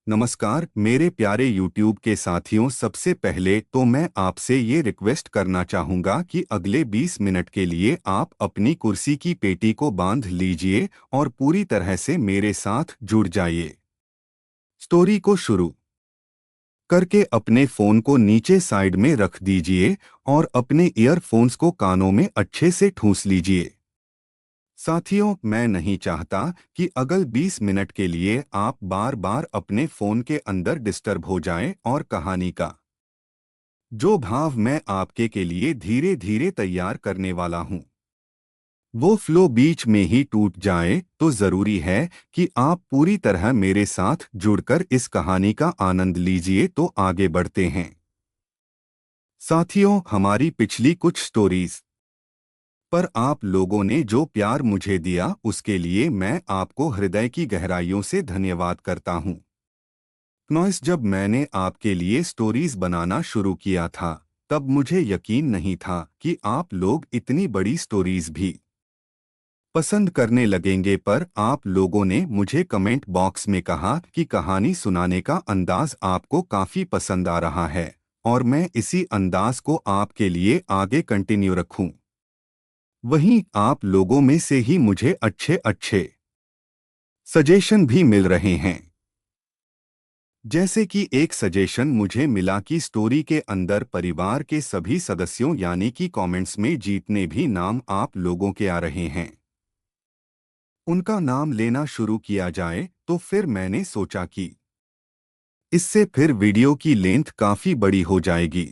नमस्कार मेरे प्यारे YouTube के साथियों। सबसे पहले तो मैं आपसे ये रिक्वेस्ट करना चाहूँगा कि अगले 20 मिनट के लिए आप अपनी कुर्सी की पेटी को बांध लीजिए और पूरी तरह से मेरे साथ जुड़ जाइए। स्टोरी को शुरू करके अपने फ़ोन को नीचे साइड में रख दीजिए और अपने ईयरफोन्स को कानों में अच्छे से ठूंस लीजिए। साथियों, मैं नहीं चाहता कि अगले 20 मिनट के लिए आप बार बार अपने फ़ोन के अंदर डिस्टर्ब हो जाएं और कहानी का जो भाव मैं आपके के लिए धीरे धीरे तैयार करने वाला हूं वो फ्लो बीच में ही टूट जाए। तो ज़रूरी है कि आप पूरी तरह मेरे साथ जुड़कर इस कहानी का आनंद लीजिए। तो आगे बढ़ते हैं साथियों। हमारी पिछली कुछ स्टोरीज पर आप लोगों ने जो प्यार मुझे दिया उसके लिए मैं आपको हृदय की गहराइयों से धन्यवाद करता हूं। नॉइस, जब मैंने आपके लिए स्टोरीज बनाना शुरू किया था तब मुझे यकीन नहीं था कि आप लोग इतनी बड़ी स्टोरीज भी पसंद करने लगेंगे। पर आप लोगों ने मुझे कमेंट बॉक्स में कहा कि कहानी सुनाने का अंदाज आपको काफी पसंद आ रहा है और मैं इसी अंदाज को आपके लिए आगे कंटिन्यू रखूं। वहीं आप लोगों में से ही मुझे अच्छे अच्छे सजेशन भी मिल रहे हैं। जैसे कि एक सजेशन मुझे मिला कि स्टोरी के अंदर परिवार के सभी सदस्यों यानी कि कमेंट्स में जितने भी नाम आप लोगों के आ रहे हैं उनका नाम लेना शुरू किया जाए। तो फिर मैंने सोचा कि इससे फिर वीडियो की लेंथ काफी बड़ी हो जाएगी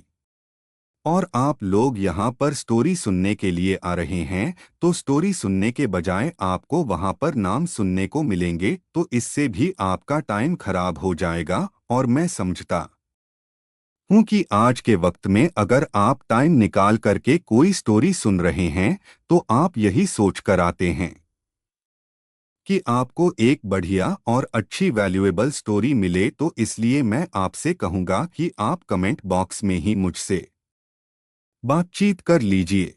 और आप लोग यहाँ पर स्टोरी सुनने के लिए आ रहे हैं तो स्टोरी सुनने के बजाय आपको वहाँ पर नाम सुनने को मिलेंगे। तो इससे भी आपका टाइम खराब हो जाएगा और मैं समझता हूँ कि आज के वक्त में अगर आप टाइम निकाल करके कोई स्टोरी सुन रहे हैं तो आप यही सोच कर आते हैं कि आपको एक बढ़िया और अच्छी वैल्यूएबल स्टोरी मिले। तो इसलिए मैं आपसे कहूँगा कि आप कमेंट बॉक्स में ही मुझसे बातचीत कर लीजिए।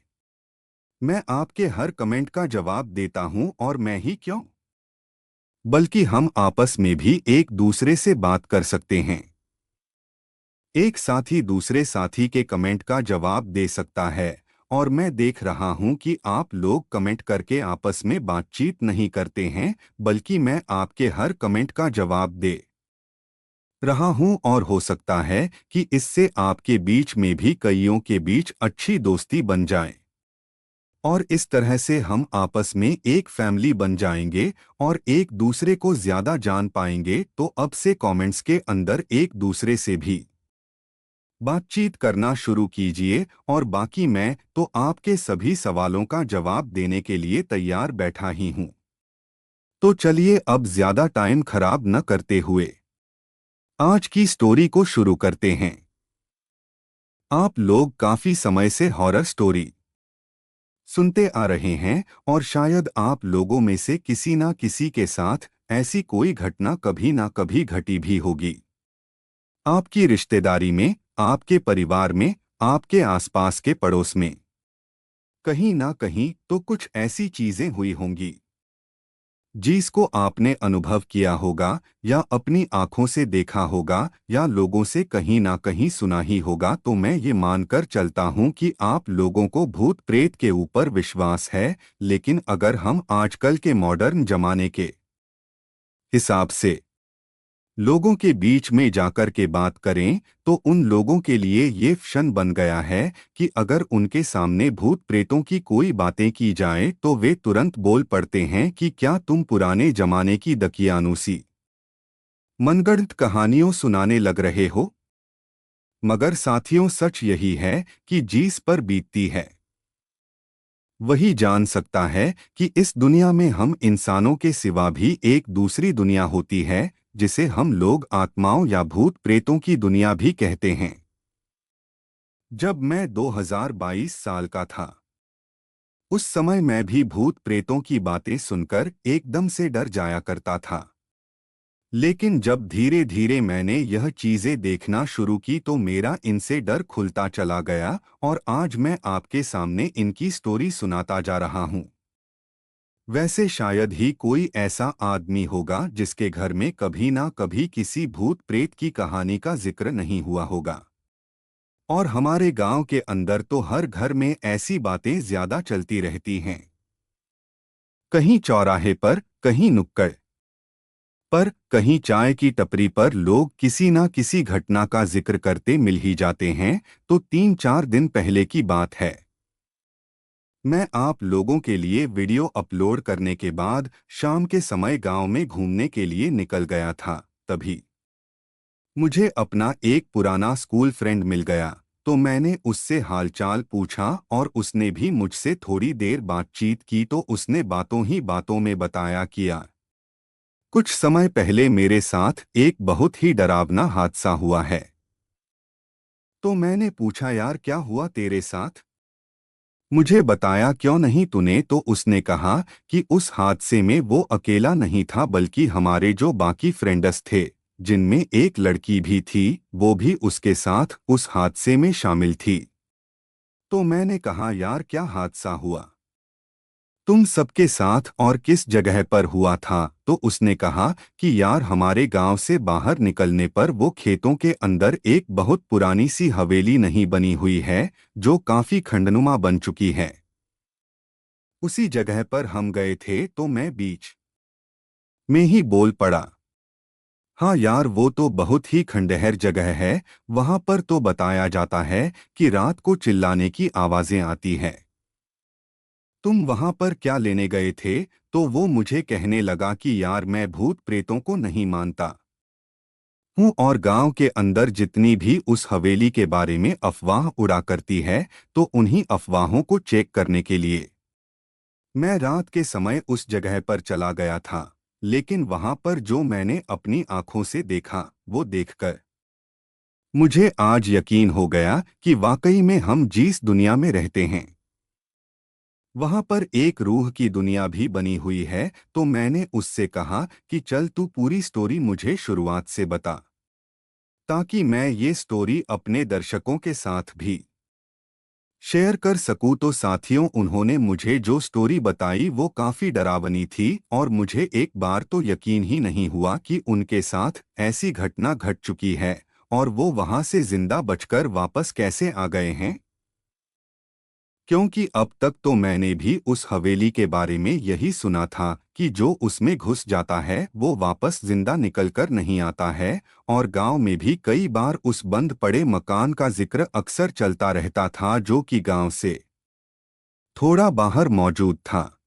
मैं आपके हर कमेंट का जवाब देता हूं और मैं ही क्यों बल्कि हम आपस में भी एक दूसरे से बात कर सकते हैं। एक साथी दूसरे साथी के कमेंट का जवाब दे सकता है और मैं देख रहा हूं कि आप लोग कमेंट करके आपस में बातचीत नहीं करते हैं बल्कि मैं आपके हर कमेंट का जवाब दे रहा हूं और हो सकता है कि इससे आपके बीच में भी कईयों के बीच अच्छी दोस्ती बन जाए और इस तरह से हम आपस में एक फैमिली बन जाएंगे और एक दूसरे को ज्यादा जान पाएंगे। तो अब से कमेंट्स के अंदर एक दूसरे से भी बातचीत करना शुरू कीजिए और बाकी मैं तो आपके सभी सवालों का जवाब देने के लिए तैयार बैठा ही हूं। तो चलिए अब ज्यादा टाइम खराब न करते हुए आज की स्टोरी को शुरू करते हैं। आप लोग काफी समय से हॉरर स्टोरी सुनते आ रहे हैं और शायद आप लोगों में से किसी ना किसी के साथ ऐसी कोई घटना कभी ना कभी घटी भी होगी। आपकी रिश्तेदारी में, आपके परिवार में, आपके आसपास के पड़ोस में कहीं ना कहीं तो कुछ ऐसी चीजें हुई होंगी जिसको आपने अनुभव किया होगा या अपनी आंखों से देखा होगा या लोगों से कहीं ना कहीं सुना ही होगा। तो मैं ये मानकर चलता हूँ कि आप लोगों को भूत प्रेत के ऊपर विश्वास है। लेकिन अगर हम आजकल के मॉडर्न जमाने के हिसाब से लोगों के बीच में जाकर के बात करें तो उन लोगों के लिए ये फैशन बन गया है कि अगर उनके सामने भूत प्रेतों की कोई बातें की जाए तो वे तुरंत बोल पड़ते हैं कि क्या तुम पुराने जमाने की दकियानूसी मनगढ़ंत कहानियों सुनाने लग रहे हो। मगर साथियों, सच यही है कि जिस पर बीतती है वही जान सकता है कि इस दुनिया में हम इंसानों के सिवा भी एक दूसरी दुनिया होती है जिसे हम लोग आत्माओं या भूत प्रेतों की दुनिया भी कहते हैं। जब मैं 2022 साल का था उस समय मैं भी भूत प्रेतों की बातें सुनकर एकदम से डर जाया करता था। लेकिन जब धीरे धीरे मैंने यह चीजें देखना शुरू की तो मेरा इनसे डर खुलता चला गया और आज मैं आपके सामने इनकी स्टोरी सुनाता जा रहा हूं। वैसे शायद ही कोई ऐसा आदमी होगा जिसके घर में कभी ना कभी किसी भूत प्रेत की कहानी का जिक्र नहीं हुआ होगा। और हमारे गांव के अंदर तो हर घर में ऐसी बातें ज्यादा चलती रहती हैं। कहीं चौराहे पर, कहीं नुक्कड़ पर, कहीं चाय की टपरी पर लोग किसी ना किसी घटना का जिक्र करते मिल ही जाते हैं। तो 3-4 दिन पहले की बात है। मैं आप लोगों के लिए वीडियो अपलोड करने के बाद शाम के समय गांव में घूमने के लिए निकल गया था। तभी मुझे अपना एक पुराना स्कूल फ्रेंड मिल गया। तो मैंने उससे हालचाल पूछा और उसने भी मुझसे थोड़ी देर बातचीत की। तो उसने बातों ही बातों में बताया किया कुछ समय पहले मेरे साथ एक बहुत ही डरावना हादसा हुआ है। तो मैंने पूछा, यार क्या हुआ तेरे साथ? मुझे बताया क्यों नहीं तूने? तो उसने कहा कि उस हादसे में वो अकेला नहीं था बल्कि हमारे जो बाकी फ्रेंड्स थे, जिनमें एक लड़की भी थी, वो भी उसके साथ उस हादसे में शामिल थी। तो मैंने कहा, यार क्या हादसा हुआ तुम सबके साथ और किस जगह पर हुआ था? तो उसने कहा कि यार हमारे गांव से बाहर निकलने पर वो खेतों के अंदर एक बहुत पुरानी सी हवेली नहीं बनी हुई है, जो काफी खंडनुमा बन चुकी है। उसी जगह पर हम गए थे। तो मैं बीच में ही बोल पड़ा, हाँ यार वो तो बहुत ही खंडहर जगह है। वहां पर तो बताया जाता है कि रात को चिल्लाने की आवाजें आती हैं। तुम वहां पर क्या लेने गए थे? तो वो मुझे कहने लगा कि यार मैं भूत प्रेतों को नहीं मानता हूँ और गांव के अंदर जितनी भी उस हवेली के बारे में अफवाह उड़ा करती है, तो उन्हीं अफवाहों को चेक करने के लिए मैं रात के समय उस जगह पर चला गया था। लेकिन वहां पर जो मैंने अपनी आंखों से देखा, वो देखकर मुझे आज यकीन हो गया कि वाकई में हम जिस दुनिया में रहते हैं, वहां पर एक रूह की दुनिया भी बनी हुई है। तो मैंने उससे कहा कि चल तू पूरी स्टोरी मुझे शुरुआत से बता, ताकि मैं ये स्टोरी अपने दर्शकों के साथ भी शेयर कर सकूं। तो साथियों, उन्होंने मुझे जो स्टोरी बताई वो काफी डरावनी थी और मुझे एक बार तो यकीन ही नहीं हुआ कि उनके साथ ऐसी घटना घट चुकी है और वो वहां से जिंदा बचकर वापस कैसे आ गए हैं। क्योंकि अब तक तो मैंने भी उस हवेली के बारे में यही सुना था कि जो उसमें घुस जाता है वो वापस जिंदा निकलकर नहीं आता है। और गांव में भी कई बार उस बंद पड़े मकान का जिक्र अक्सर चलता रहता था, जो कि गांव से थोड़ा बाहर मौजूद था।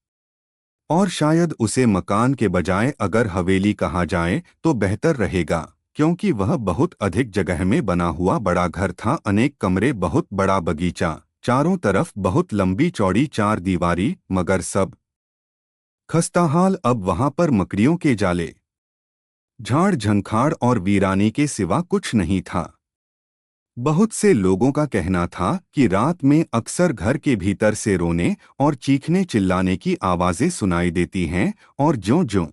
और शायद उसे मकान के बजाय अगर हवेली कहा जाए तो बेहतर रहेगा, क्योंकि वह बहुत अधिक जगह में बना हुआ बड़ा घर था। अनेक कमरे, बहुत बड़ा बगीचा, चारों तरफ बहुत लंबी चौड़ी चार दीवारी, मगर सब खस्ताहाल। अब वहां पर मकड़ियों के जाले, झाड़ झंखाड़ और वीरानी के सिवा कुछ नहीं था। बहुत से लोगों का कहना था कि रात में अक्सर घर के भीतर से रोने और चीखने चिल्लाने की आवाजें सुनाई देती हैं। और ज्यों-ज्यों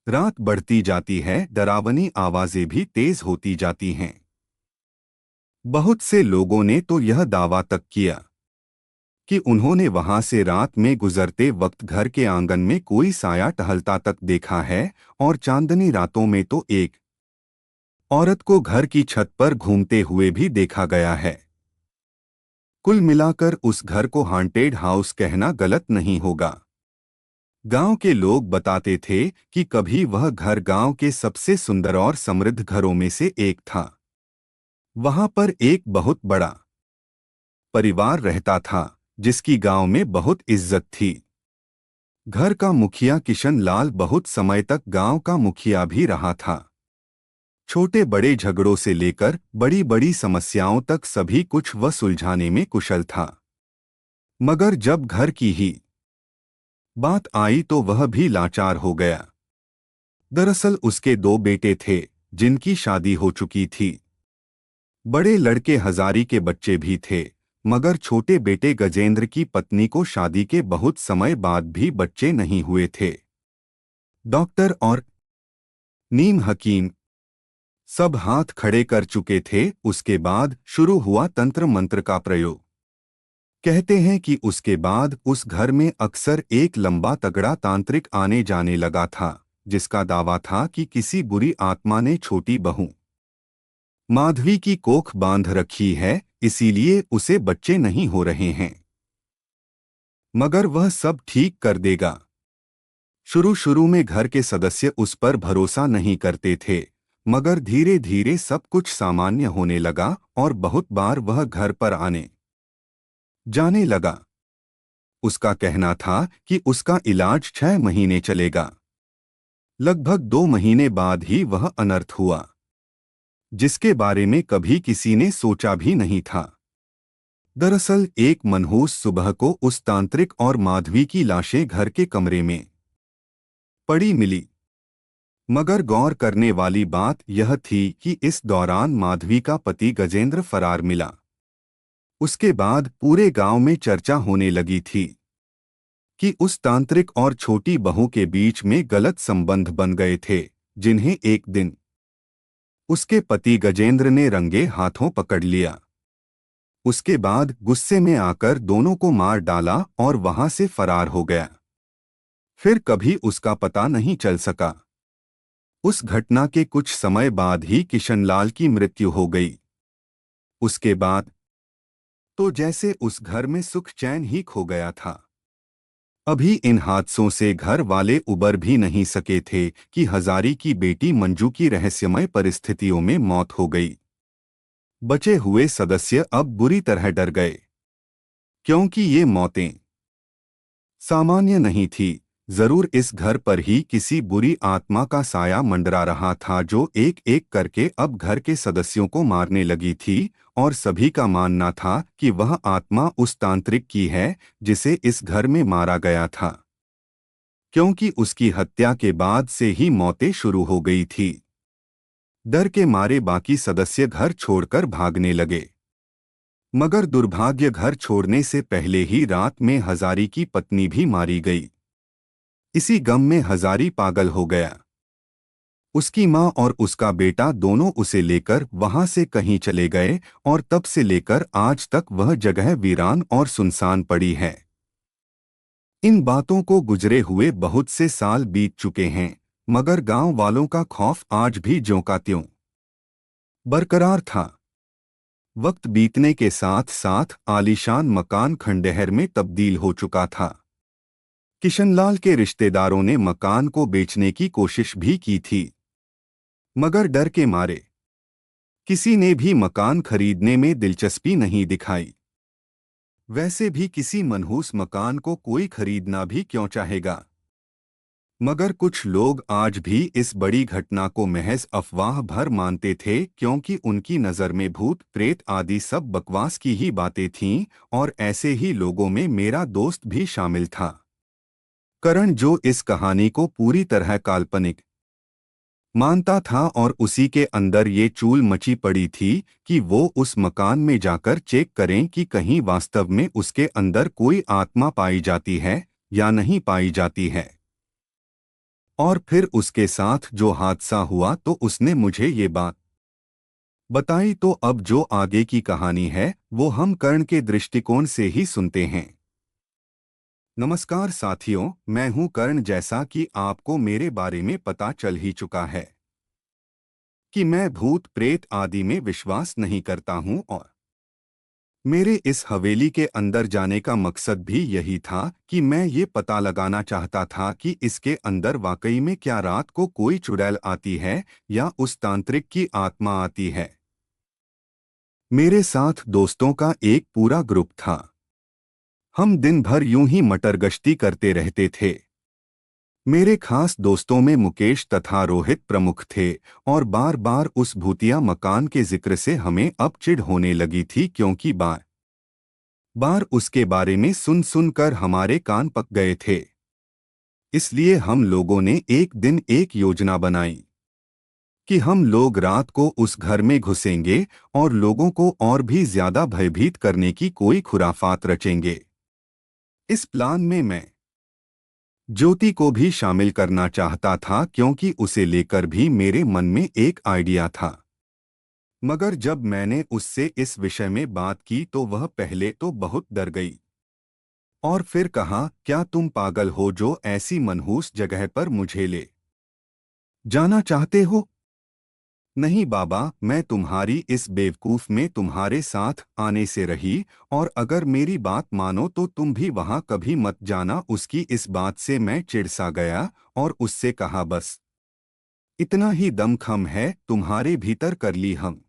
रात बढ़ती जाती है, डरावनी आवाजें भी तेज होती जाती हैं। बहुत से लोगों ने तो यह दावा तक किया कि उन्होंने वहां से रात में गुजरते वक्त घर के आंगन में कोई साया टहलता तक देखा है। और चांदनी रातों में तो एक औरत को घर की छत पर घूमते हुए भी देखा गया है। कुल मिलाकर उस घर को हांटेड हाउस कहना गलत नहीं होगा। गांव के लोग बताते थे कि कभी वह घर गांव के सबसे सुंदर और समृद्ध घरों में से एक था। वहां पर एक बहुत बड़ा परिवार रहता था, जिसकी गांव में बहुत इज्जत थी। घर का मुखिया किशन लाल बहुत समय तक गांव का मुखिया भी रहा था। छोटे बड़े झगड़ों से लेकर बड़ी बड़ी समस्याओं तक सभी कुछ वह सुलझाने में कुशल था। मगर जब घर की ही बात आई तो वह भी लाचार हो गया। दरअसल उसके दो बेटे थे, जिनकी शादी हो चुकी थी। बड़े लड़के हजारी के बच्चे भी थे, मगर छोटे बेटे गजेंद्र की पत्नी को शादी के बहुत समय बाद भी बच्चे नहीं हुए थे। डॉक्टर और नीम हकीम सब हाथ खड़े कर चुके थे। उसके बाद शुरू हुआ तंत्र मंत्र का प्रयोग। कहते हैं कि उसके बाद उस घर में अक्सर एक लंबा तगड़ा तांत्रिक आने जाने लगा था, जिसका दावा था कि किसी बुरी आत्मा ने छोटी बहू माधवी की कोख बांध रखी है, इसीलिए उसे बच्चे नहीं हो रहे हैं। मगर वह सब ठीक कर देगा। शुरू शुरू में घर के सदस्य उस पर भरोसा नहीं करते थे, मगर धीरे धीरे सब कुछ सामान्य होने लगा और बहुत बार वह घर पर आने जाने लगा। उसका कहना था कि उसका इलाज 6 महीने चलेगा। लगभग 2 महीने बाद ही वह अनर्थ हुआ, जिसके बारे में कभी किसी ने सोचा भी नहीं था। दरअसल एक मनहूस सुबह को उस तांत्रिक और माधवी की लाशें घर के कमरे में पड़ी मिली। मगर गौर करने वाली बात यह थी कि इस दौरान माधवी का पति गजेंद्र फरार मिला। उसके बाद पूरे गांव में चर्चा होने लगी थी कि उस तांत्रिक और छोटी बहू के बीच में गलत संबंध बन गए थे, जिन्हें एक दिन उसके पति गजेंद्र ने रंगे हाथों पकड़ लिया। उसके बाद गुस्से में आकर दोनों को मार डाला और वहां से फरार हो गया। फिर कभी उसका पता नहीं चल सका। उस घटना के कुछ समय बाद ही किशनलाल की मृत्यु हो गई। उसके बाद तो जैसे उस घर में सुख चैन ही खो गया था। अभी इन हादसों से घर वाले उबर भी नहीं सके थे कि हजारी की बेटी मंजू की रहस्यमय परिस्थितियों में मौत हो गई। बचे हुए सदस्य अब बुरी तरह डर गए, क्योंकि ये मौतें सामान्य नहीं थी। जरूर इस घर पर ही किसी बुरी आत्मा का साया मंडरा रहा था, जो एक एक करके अब घर के सदस्यों को मारने लगी थी। और सभी का मानना था कि वह आत्मा उस तांत्रिक की है, जिसे इस घर में मारा गया था, क्योंकि उसकी हत्या के बाद से ही मौतें शुरू हो गई थी। डर के मारे बाकी सदस्य घर छोड़कर भागने लगे। मगर दुर्भाग्य, घर छोड़ने से पहले ही रात में हजारी की पत्नी भी मारी गई। इसी गम में हजारी पागल हो गया। उसकी मां और उसका बेटा दोनों उसे लेकर वहां से कहीं चले गए और तब से लेकर आज तक वह जगह वीरान और सुनसान पड़ी है। इन बातों को गुजरे हुए बहुत से साल बीत चुके हैं, मगर गांव वालों का खौफ आज भी ज्यों का त्यों बरकरार था। वक्त बीतने के साथ साथ आलीशान मकान खंडहर में तब्दील हो चुका था। किशनलाल के रिश्तेदारों ने मकान को बेचने की कोशिश भी की थी, मगर डर के मारे किसी ने भी मकान खरीदने में दिलचस्पी नहीं दिखाई। वैसे भी किसी मनहूस मकान को कोई खरीदना भी क्यों चाहेगा। मगर कुछ लोग आज भी इस बड़ी घटना को महज अफवाह भर मानते थे, क्योंकि उनकी नज़र में भूत प्रेत आदि सब बकवास की ही बातें थीं। और ऐसे ही लोगों में मेरा दोस्त भी शामिल था, करण, जो इस कहानी को पूरी तरह काल्पनिक मानता था। और उसी के अंदर ये चूल मची पड़ी थी कि वो उस मकान में जाकर चेक करें कि कहीं वास्तव में उसके अंदर कोई आत्मा पाई जाती है या नहीं पाई जाती है। और फिर उसके साथ जो हादसा हुआ तो उसने मुझे ये बात बताई। तो अब जो आगे की कहानी है वो हम कर्ण के दृष्टिकोण से ही सुनते हैं। नमस्कार साथियों, मैं हूं कर्ण। जैसा कि आपको मेरे बारे में पता चल ही चुका है कि मैं भूत प्रेत आदि में विश्वास नहीं करता हूं, और मेरे इस हवेली के अंदर जाने का मकसद भी यही था कि मैं ये पता लगाना चाहता था कि इसके अंदर वाकई में क्या रात को कोई चुड़ैल आती है या उस तांत्रिक की आत्मा आती है। मेरे साथ दोस्तों का एक पूरा ग्रुप था। हम दिन भर यूं ही मटर गश्ती करते रहते थे। मेरे खास दोस्तों में मुकेश तथा रोहित प्रमुख थे, और बार बार उस भूतिया मकान के जिक्र से हमें अब चिढ़ होने लगी थी, क्योंकि बार बार उसके बारे में सुन सुनकर हमारे कान पक गए थे। इसलिए हम लोगों ने एक दिन एक योजना बनाई कि हम लोग रात को उस घर में घुसेंगे और लोगों को और भी ज्यादा भयभीत करने की कोई खुराफात रचेंगे। इस प्लान में मैं ज्योति को भी शामिल करना चाहता था, क्योंकि उसे लेकर भी मेरे मन में एक आइडिया था। मगर जब मैंने उससे इस विषय में बात की तो वह पहले तो बहुत डर गई और फिर कहा, क्या तुम पागल हो जो ऐसी मनहूस जगह पर मुझे ले जाना चाहते हो? नहीं बाबा, मैं तुम्हारी इस बेवकूफ में तुम्हारे साथ आने से रही, और अगर मेरी बात मानो तो तुम भी वहां कभी मत जाना। उसकी इस बात से मैं चिढ़ सा गया और उससे कहा, बस इतना ही दमखम है तुम्हारे भीतर कर ली हम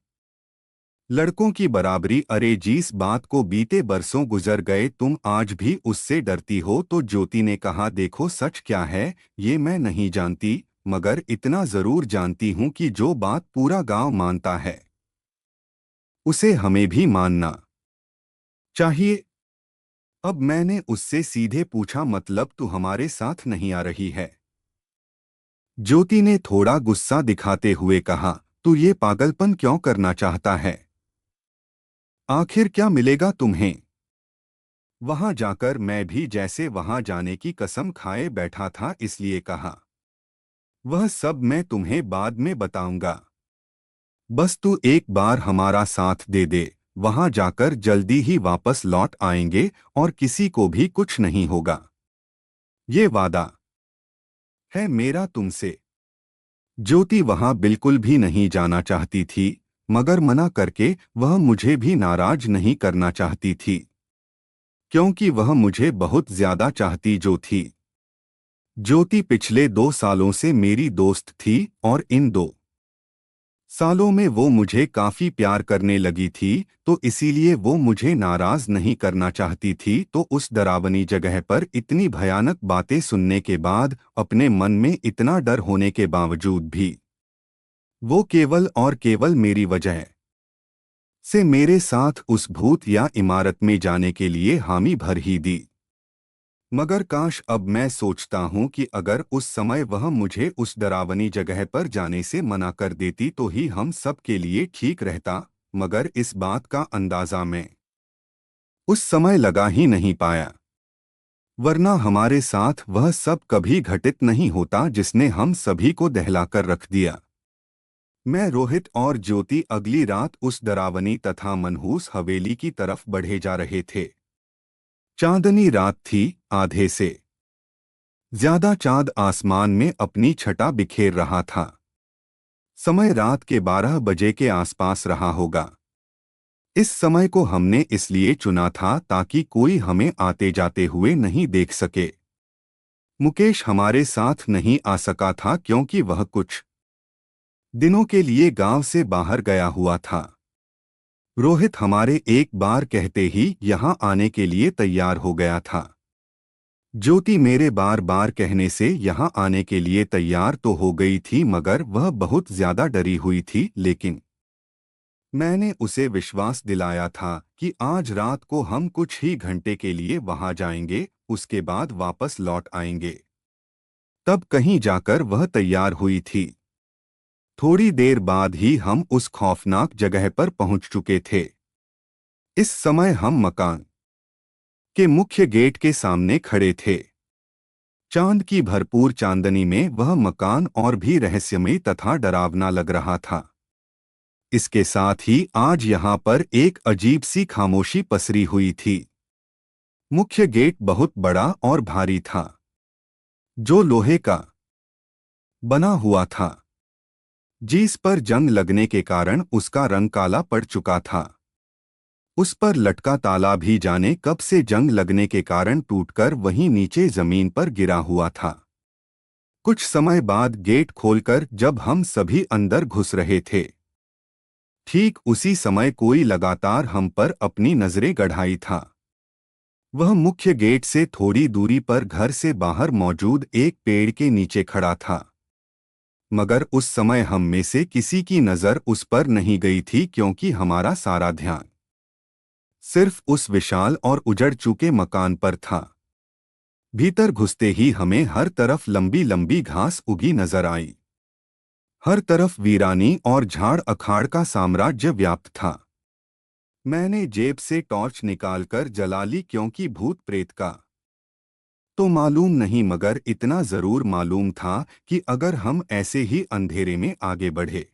लड़कों की बराबरी। अरे जिस बात को बीते बरसों गुजर गए तुम आज भी उससे डरती हो। तो ज्योति ने कहा, देखो सच क्या है ये मैं नहीं जानती, मगर इतना जरूर जानती हूं कि जो बात पूरा गांव मानता है उसे हमें भी मानना चाहिए। अब मैंने उससे सीधे पूछा, मतलब तू हमारे साथ नहीं आ रही है? ज्योति ने थोड़ा गुस्सा दिखाते हुए कहा, तू ये पागलपन क्यों करना चाहता है? आखिर क्या मिलेगा तुम्हें वहां जाकर? मैं भी जैसे वहां जाने की कसम खाए बैठा था, इसलिए कहा, वह सब मैं तुम्हें बाद में बताऊंगा। बस तू एक बार हमारा साथ दे दे, वहां जाकर जल्दी ही वापस लौट आएंगे और किसी को भी कुछ नहीं होगा। ये वादा है मेरा तुमसे। ज्योति वहां बिल्कुल भी नहीं जाना चाहती थी, मगर मना करके वह मुझे भी नाराज नहीं करना चाहती थी, क्योंकि वह मुझे बहुत ज्यादा चाहती जो थी। ज्योति पिछले 2 सालों से मेरी दोस्त थी और इन 2 सालों में वो मुझे काफी प्यार करने लगी थी, तो इसीलिए वो मुझे नाराज नहीं करना चाहती थी। तो उस डरावनी जगह पर इतनी भयानक बातें सुनने के बाद, अपने मन में इतना डर होने के बावजूद भी, वो केवल और केवल मेरी वजह से मेरे साथ उस भूत या इमारत में जाने के लिए हामी भर ही दी। मगर काश अब मैं सोचता हूं कि अगर उस समय वह मुझे उस डरावनी जगह पर जाने से मना कर देती तो ही हम सब के लिए ठीक रहता, मगर इस बात का अंदाजा मैं उस समय लगा ही नहीं पाया, वरना हमारे साथ वह सब कभी घटित नहीं होता जिसने हम सभी को दहलाकर रख दिया। मैं, रोहित और ज्योति अगली रात उस डरावनी तथा मनहूस हवेली की तरफ बढ़े जा रहे थे। चांदनी रात थी, आधे से ज्यादा चांद आसमान में अपनी छटा बिखेर रहा था। समय रात के 12 बजे के आसपास रहा होगा। इस समय को हमने इसलिए चुना था ताकि कोई हमें आते जाते हुए नहीं देख सके। मुकेश हमारे साथ नहीं आ सका था क्योंकि वह कुछ दिनों के लिए गांव से बाहर गया हुआ था। रोहित हमारे एक बार कहते ही यहाँ आने के लिए तैयार हो गया था। ज्योति मेरे बार बार कहने से यहाँ आने के लिए तैयार तो हो गई थी, मगर वह बहुत ज्यादा डरी हुई थी। लेकिन मैंने उसे विश्वास दिलाया था कि आज रात को हम कुछ ही घंटे के लिए वहां जाएंगे, उसके बाद वापस लौट आएंगे। तब कहीं जाकर वह तैयार हुई थी। थोड़ी देर बाद ही हम उस खौफनाक जगह पर पहुंच चुके थे। इस समय हम मकान के मुख्य गेट के सामने खड़े थे। चांद की भरपूर चांदनी में वह मकान और भी रहस्यमय तथा डरावना लग रहा था। इसके साथ ही आज यहाँ पर एक अजीब सी खामोशी पसरी हुई थी। मुख्य गेट बहुत बड़ा और भारी था, जो लोहे का बना हुआ था, जिस पर जंग लगने के कारण उसका रंग काला पड़ चुका था। उस पर लटका ताला भी जाने कब से जंग लगने के कारण टूटकर वहीं नीचे जमीन पर गिरा हुआ था। कुछ समय बाद गेट खोलकर जब हम सभी अंदर घुस रहे थे, ठीक उसी समय कोई लगातार हम पर अपनी नजरें गड़ाई था। वह मुख्य गेट से थोड़ी दूरी पर घर से बाहर मौजूद एक पेड़ के नीचे खड़ा था, मगर उस समय हम में से किसी की नजर उस पर नहीं गई थी क्योंकि हमारा सारा ध्यान सिर्फ उस विशाल और उजड़ चुके मकान पर था। भीतर घुसते ही हमें हर तरफ लंबी लंबी घास उगी नजर आई। हर तरफ वीरानी और झाड़ अखाड़ का साम्राज्य व्याप्त था। मैंने जेब से टॉर्च निकालकर जला ली, क्योंकि भूत प्रेत का तो मालूम नहीं, मगर इतना जरूर मालूम था कि अगर हम ऐसे ही अंधेरे में आगे बढ़े